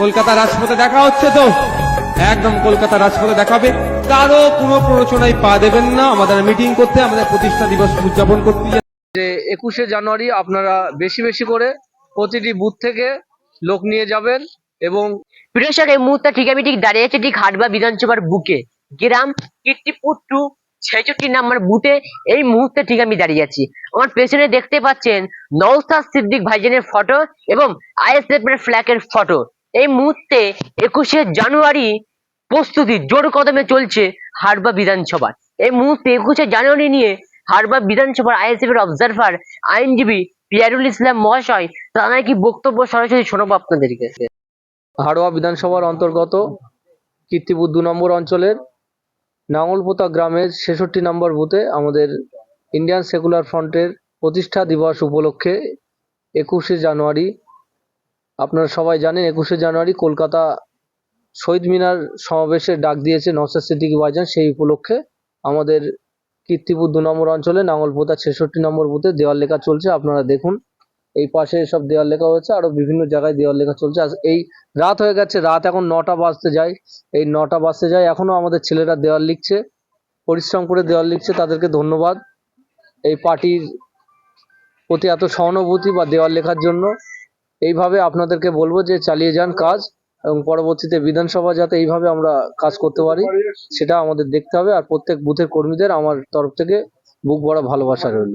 কলকাতা রাজপথে দেখা হচ্ছে তো, একদম কলকাতা রাজপথে দেখাবে। কারো কোনো প্ররোচনায় পা দেবেন না আমাদের মিটিং করতে, আমাদের প্রতিষ্ঠা দিবস উদযাপন করতে। যে 21শে জানুয়ারি আপনারা বেশি বেশি করে প্রতিটি বুথ থেকে লোক নিয়ে যাবেন। এবং প্রিয় দর্শক, এই মুহূর্তে ঠিক আমি দাঁড়িয়ে আছি ঠিক হাটবা বিধানসভার বুকে, গ্রাম কীর্তিপুর 2 66 নম্বর বুথে এই মুহূর্তে ঠিক আমি দাঁড়িয়ে আছি। আমার পেছনে দেখতে পাচ্ছেন নওশাদ সিদ্দিক ভাইজানের ফটো এবং আইএসএফ এর ফ্ল্যাগের ফটো। এই মুহূর্তে 21শে জানুয়ারি প্রস্তুতি জোর কদমে চলছে হাটবা বিধানসভার। এই মুহূর্তে 21শে জানুয়ারি নিয়ে হাটবা বিধানসভার আইএসএফ এর অবজারভার আইনজীবী পিয়ারুল ইসলাম মহাশয় তারা কি বক্তব্য সরাসরি শোনাবো আপনাদেরকে। হাড়োয়া বিধানসভার অন্তর্গত কীর্তিপুর 2 নম্বর অঞ্চলের নাঙ্গলপোতা গ্রামের 66 নম্বর বুথে আমাদের ইন্ডিয়ান সেকুলার ফ্রন্টের প্রতিষ্ঠা দিবস উপলক্ষে 21শে জানুয়ারি, আপনারা সবাই জানেন 21শে জানুয়ারি কলকাতা শহীদ মিনার সমাবেশের ডাক দিয়েছে নওশাদ সিদ্দিক ভাইজান। সেই উপলক্ষে আমাদের কীর্তিপুর 2 নম্বর অঞ্চলে নাঙ্গলপোতা 66 নম্বর বুথে দেওয়াল লেখা চলছে। আপনারা দেখুন, এই পাশে সব দেওয়াল লেখা হয়েছে, আরো বিভিন্ন জায়গায় দেওয়াল লেখা চলছে। এই রাত হয়ে গেছে, রাত এখন 9টা বাজতে যায়, এই 9টা বাজতে যায়, এখনো আমাদের ছেলেরা দেওয়াল লিখছে, পরিশ্রম করে দেওয়াল লিখছে। তাদেরকে ধন্যবাদ এই পার্টির প্রতি এত সহানুভূতি বা দেওয়াল লেখার জন্য। এইভাবে আপনাদেরকে বলবো যে চালিয়ে যান কাজ, এবং পরবর্তীতে বিধানসভা যাতে এইভাবে আমরা কাজ করতে পারি সেটা আমাদের দেখতে হবে। আর প্রত্যেক বুথের কর্মীদের আমার তরফ থেকে বুক ভরা ভালোবাসা রইল।